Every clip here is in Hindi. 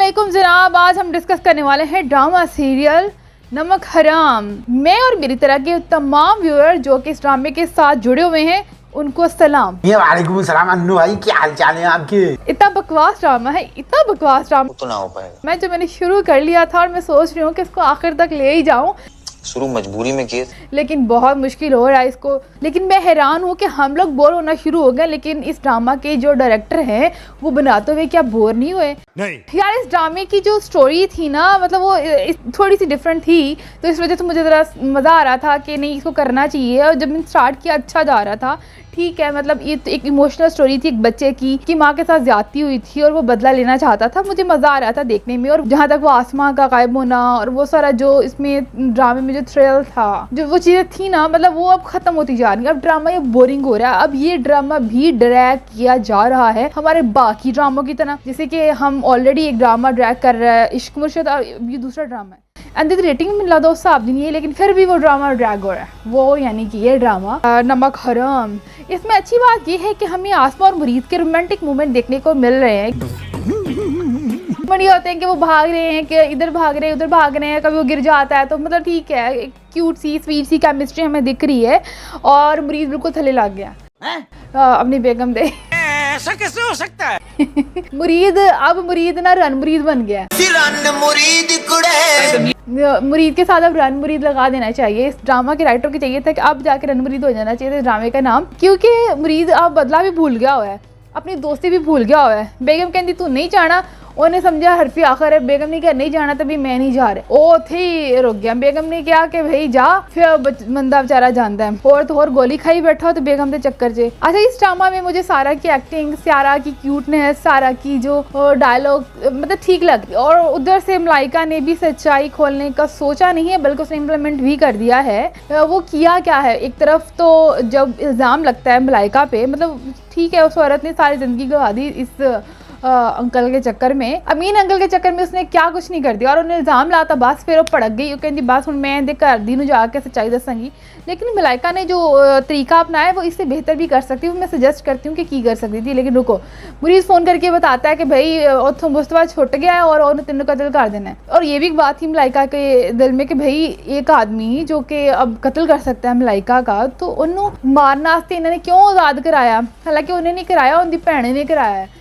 अस्सलामुअलैकुम जनाब, आज हम डिस्कस करने वाले हैं ड्रामा सीरियल नमक हराम। मैं और मेरी तरह के तमाम व्यूअर जो कि इस ड्रामे के साथ जुड़े हुए हैं उनको सलाम। वालेकुम सलाम अन्नू भाई, क्या हाल चाल है आपके? इतना बकवास ड्रामा है, इतना बकवास ड्रामा तो ना हो पाएगा। मैंने शुरू कर लिया था और मैं सोच रही हूँ कि इसको आखिर तक ले ही जाऊँ, शुरू मजबूरी में किए, लेकिन बहुत मुश्किल हो रहा है इसको। लेकिन मैं हैरान हूँ कि हम लोग बोर होना शुरू हो गए, लेकिन इस ड्रामा के जो डायरेक्टर हैं वो बनाते हुए क्या बोर नहीं हुए? नहीं यार, इस ड्रामे की जो स्टोरी थी ना, मतलब वो थोड़ी सी डिफरेंट थी, तो इस वजह से मुझे ज़रा मज़ा आ रहा था कि नहीं इसको करना चाहिए। और जब मैंने स्टार्ट किया अच्छा जा रहा था, ठीक है, मतलब ये तो एक इमोशनल स्टोरी थी एक बच्चे की माँ के साथ ज्यादती हुई थी और वो बदला लेना चाहता था। मुझे मज़ा आ रहा था देखने में। और जहाँ तक वो आसमां का गायब होना और वो सारा जो इसमें ड्रामे में जो थ्रिल था, जो वो चीज़ें थी ना, मतलब वो अब ख़त्म होती जा रही है। अब ड्रामा ये बोरिंग हो रहा है। अब ये ड्रामा भी ड्रैग किया जा रहा है हमारे बाकी ड्रामों की तरह, जैसे कि हम ऑलरेडी एक ड्रामा ड्रैग कर रहे हैं इश्क मुर्शिद, और ये दूसरा ड्रामा है। एंड रेटिंग में मिला दो साहब नहीं है, लेकिन फिर भी वो ड्रामा ड्रैग हो रहा है। वो यानी कि ये ड्रामा नमक हराम। इसमें अच्छी बात ये है कि हमें आसमा और मुरीद के रोमांटिक मोमेंट देखने को मिल रहे हैं। बढ़िया होते हैं कि वो भाग रहे हैं, कि इधर भाग रहे हैं उधर भाग रहे हैं, कभी वो गिर जाता है, तो मतलब ठीक है, एक क्यूट सी स्वीट सी केमिस्ट्री हमें दिख रही है। और मुरीद बिल्कुल थले लग गया अपनी बेगम दे। ऐसा कैसे हो सकता है? मुरीद ना रन मुरीद बन गया है। मुरीद के साथ अब रन मुरीद लगा देना चाहिए। इस ड्रामा के राइटर को चाहिए था कि अब जाकर रन मुरीद हो जाना चाहिए था इस ड्रामे का नाम, क्योंकि मुरीद अब बदला भी भूल गया हुआ है, अपनी दोस्ती भी भूल गया हुआ है। बेगम कहती तू नहीं जाना, उन्हें समझा हरफी आखिर है। बेगम ने कहा नहीं जाना, तभी मैं नहीं जा रहा। ओ थे रुक गया। बेगम ने कहा कि भाई जा, फिर बंदा बेचारा जानता है और तो और गोली खाई बैठा हो तो बेगम के चक्कर से। अच्छा, इस ड्रामा में मुझे सारा की एक्टिंग, सारा की क्यूटनेस, सारा की जो डायलॉग मतलब ठीक लगती। और उधर से मलाइका ने भी सच्चाई खोलने का सोचा नहीं है, बल्कि उसने इम्प्लीमेंट भी कर दिया है। वो किया क्या है, एक तरफ तो जब इल्ज़ाम लगता है मलाइका पे, मतलब ठीक है उस औरत ने सारी ज़िंदगी गवा दी इस अंकल के चक्कर में, अमीन अंकल के चक्कर में उसने क्या कुछ नहीं कर दिया और उन्हें इल्ज़ाम लाता, बस फिर वो भड़क गई। वो कहती बस हुण मैं घर दी जाके सच्चाई दसांगी। लेकिन मलाइका ने जो तरीका अपनाया वो इससे बेहतर भी कर सकती हूँ। मैं सजेस्ट करती हूँ कि की कर सकती थी, लेकिन रुको। मुरीद फ़ोन करके बताता है कि भाई उतो मुस्तफा छुट गया है और उन्हें तीनों कत्ल कर देना है। और ये भी एक बात थी मलाइका के दिल में कि भाई एक आदमी जो कि अब कत्ल कर सकता है मलाइका का, तो उन्होंने मारने वास्ते इन्होंने क्यों आज़ाद कराया? हालांकि उन्हें नहीं कराया, उनकी भैन ने कराया है।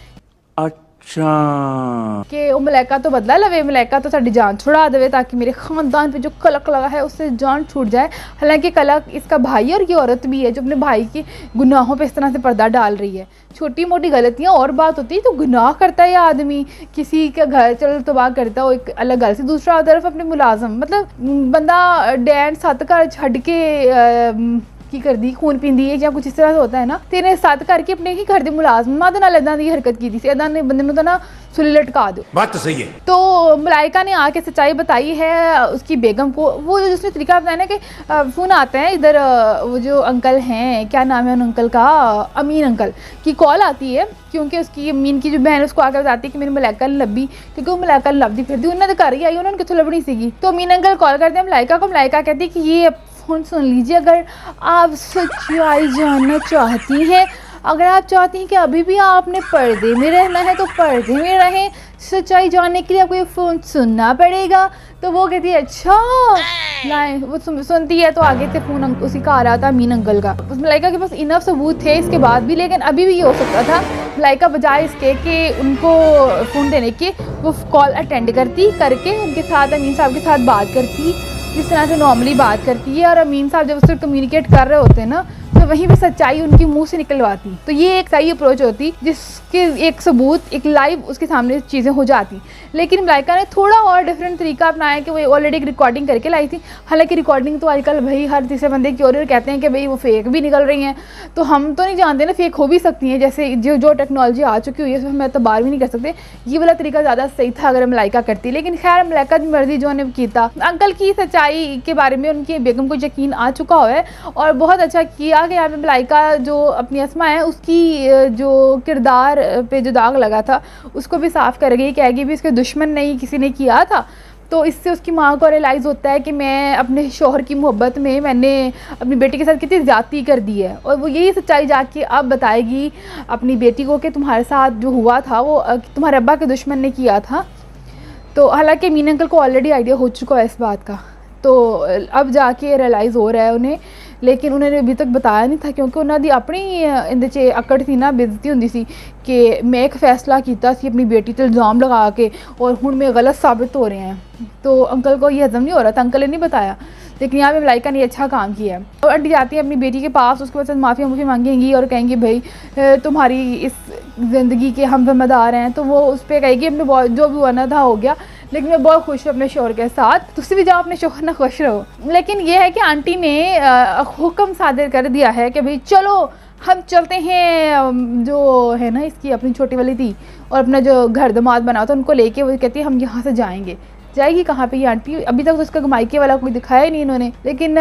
अच्छा कि वो मलाइका तो बदला लवे, मलाइका तो साड़ी जान छुड़ा देवे ताकि मेरे खानदान पे जो कलक लगा है उससे जान छूट जाए। हालांकि कलक इसका भाई और ये औरत भी है जो अपने भाई के गुनाहों पे इस तरह से पर्दा डाल रही है। छोटी मोटी गलतियां और बात होती है तो गुनाह करता है ये आदमी, किसी का घर चल तबाह करता है, वो एक अलग गल से। दूसरा तरफ अपने मुलाजम, मतलब बंदा डैन सत्त घर छड़ के की कर दी खून पींदी है या कुछ इस तरह से होता है ना, तेरे साथ करके अपने ही घर के मुलाजमा दे नाल इदां दी हरकत की थी, इदां ने बंदे नूं तां ना सुली लटका दो। बात तो सही है। तो मलाइका ने आके सच्चाई बताई है उसकी बेगम को। वो जो उसने तरीका बताया ना कि फ़ोन आते हैं इधर, वो जो अंकल हैं, क्या नाम है उन अंकल का, अमीन अंकल की कॉल आती है, क्योंकि उसकी अमीन की जो बहन उसको आके बताती है कि मेरी मलाइका लब्भी, क्योंकि वो मलाइका लभदी फिरदी उन्होंने घर ही आई, उन्होंने कितों लभनी सीगी। तो अमीन अंकल कॉल करते हैं मलाइका को। मलाइका कहती है कि ये फ़ोन सुन लीजिए, अगर आप सच्चाई जानना चाहती हैं, अगर आप चाहती हैं कि अभी भी आपने पर्दे में रहना है तो पर्दे में रहें, सच्चाई जानने के लिए आपको ये फ़ोन सुनना पड़ेगा। तो वो कहती है अच्छा लाए, वो सुनती है तो आगे से फ़ोन उसी का आ रहा था अमीन अंकल का। उस मलाइका के पास इनफ सबूत थे इसके बाद भी, लेकिन अभी भी ये हो सकता था मलाइका बजाय इसके कि उनको फ़ोन देने के वो कॉल अटेंड करके उनके साथ अमीन साहब के साथ बात करती जिस तरह से नॉर्मली बात करती है। और अमीन साहब जब उससे कम्युनिकेट कर रहे होते हैं ना, तो वहीं पे सच्चाई उनके मुंह से निकलवाती। तो ये एक सही अप्रोच होती जिसके एक सबूत, एक लाइव उसके सामने चीज़ें हो जाती। लेकिन मलाइका ने थोड़ा और डिफरेंट तरीका अपनाया कि वो ऑलरेडी एक रिकॉर्डिंग करके लाई थी। हालांकि रिकॉर्डिंग तो आजकल भाई हर तीसरे बंदे की और कहते हैं कि भाई वो फेक भी निकल रही हैं, तो हम तो नहीं जानते ना, फेक हो भी सकती हैं। जैसे जो टेक्नोलॉजी आ चुकी हुई है उसमें हम एतबार भी नहीं कर सकते। ये वाला तरीका ज़्यादा सही था अगर मलाइका करती, लेकिन खैर मलाइका की मर्जी जो उन्हें की था। अंकल की सच्चाई के बारे में उनकी बेगम को यकीन आ चुका है और बहुत अच्छा किया कि यहाँ पे मलाइका जो अपनी अस्मा है उसकी जो किरदार पे जो दाग लगा था उसको भी साफ़ कर गई, कहेगी भी उसके दुश्मन नहीं किसी ने किया था। तो इससे उसकी माँ को रियलाइज़ होता है कि मैं अपने शौहर की मोहब्बत में मैंने अपनी बेटी के साथ कितनी ज़्यादती कर दी है, और वो यही सच्चाई जाके अब बताएगी अपनी बेटी को कि तुम्हारे साथ जो हुआ था वो तुम्हारे अब्बा के दुश्मन ने किया था। तो हालांकि मीना अंकल को ऑलरेडी आइडिया हो चुका है इस बात का, तो अब जाके रियलाइज़ हो रहा है उन्हें, लेकिन उन्होंने अभी तक बताया नहीं था क्योंकि उन्हों दी अपनी इंदे च अकड़ थी ना, बेइज्जती होंदी सी कि मैं एक फ़ैसला किया सी अपनी बेटी पर इल्ज़ाम लगा के और हुण मैं गलत साबित हो रहे हैं। तो अंकल को ये हज़म नहीं हो रहा था, अंकल ने नहीं बताया, लेकिन यहाँ पे मलाइका ने अच्छा काम किया है। और आंटी जाती है अपनी बेटी के पास, उसके बाद माफ़ी मांगेंगी और कहेंगी भाई तुम्हारी इस ज़िंदगी के हम जिम्मेदार हैं। तो वो उस पर कहेगी अपने जो भी होना था हो गया, लेकिन मैं बहुत खुश हूँ अपने शोहर के साथ, तुसी भी जाओ अपने शोहर ना खुश रहो। लेकिन ये है कि आंटी ने हुक्म सादिर कर दिया है कि भाई चलो हम चलते हैं, जो है ना इसकी अपनी छोटी वाली थी और अपना जो घर दामाद बना था उनको लेके, वो कहती है हम यहाँ से जाएंगे। जाएगी कहाँ पे ये आंटी? अभी तक तो उसका मायके वाला कोई दिखाया ही नहीं इन्होंने, लेकिन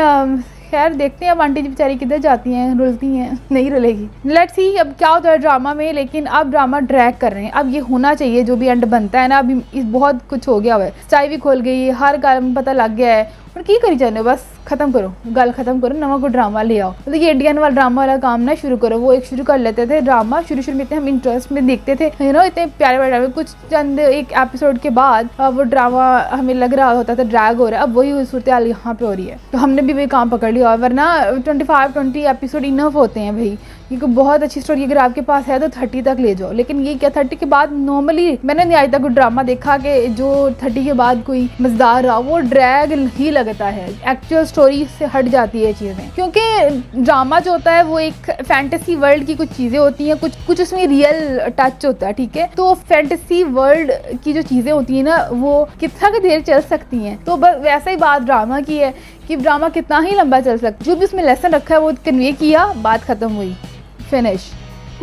खैर देखते हैं अब आंटी जी बेचारी किधर जाती हैं, रुलती हैं, नहीं रुलेगी। लेट्स सी अब क्या होता है ड्रामा में, लेकिन अब ड्रामा ड्रैग कर रहे हैं। अब ये होना चाहिए जो भी एंड बनता है ना, अभी इस बहुत कुछ हो गया हुआ है, सच्चाई भी खोल गई, हर गल में पता लग गया है, और की करी जाने बस ख़त्म करो, गल ख़त्म करो, नवा कोई ड्रामा ले आओ। मतलब ये इंडियन वाला ड्रामा वाला काम ना शुरू करो। वो एक शुरू कर लेते थे ड्रामा, शुरू में इतने हम इंटरेस्ट में देखते थे, यू नो, इतने प्यारे प्यारे ड्रामे, कुछ चंद एक एपिसोड के बाद वो ड्रामा हमें लग रहा होता था ड्रैग हो रहा है। अब वही सूरत हाल यहाँ पे हो रही है, तो हमने भी वही काम पकड़ लिया। वरना 25-20 एपिसोड इनफ होते हैं भाई, क्योंकि बहुत अच्छी स्टोरी अगर आपके पास है तो 30 तक ले जाओ। लेकिन ये क्या 30 के बाद नॉर्मली मैंने नहीं आज तक कोई ड्रामा देखा कि जो 30 के बाद कोई मज़ेदार रहा, वो ड्रैग ही लगता है, एक्चुअल स्टोरी से हट जाती है चीज़ें। क्योंकि ड्रामा जो होता है वो एक फैंटेसी वर्ल्ड की कुछ चीज़ें होती हैं, कुछ उसमें रियल टच होता है, ठीक है। तो फैंटेसी वर्ल्ड की जो चीज़ें होती हैं ना, वो कितना देर चल सकती हैं। तो बस वैसे ही बात ड्रामा की है कि ड्रामा कितना ही लंबा चल सकता है, जो भी उसमें लेसन रखा है वो कन्वे किया, बात ख़त्म हुई, फिनिश,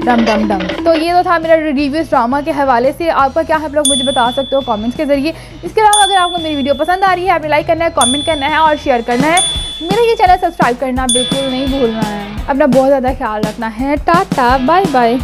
डम डम डम। तो ये तो था मेरा रिव्यूज़ ड्रामा के हवाले से। आपका क्या है आप लोग मुझे बता सकते हो कमेंट्स के ज़रिए। इसके अलावा अगर आपको मेरी वीडियो पसंद आ रही है, आपने लाइक करना है, कमेंट करना है और शेयर करना है। मेरा ये चैनल सब्सक्राइब करना बिल्कुल नहीं भूलना है। अपना बहुत ज़्यादा ख्याल रखना है। Tata, bye bye.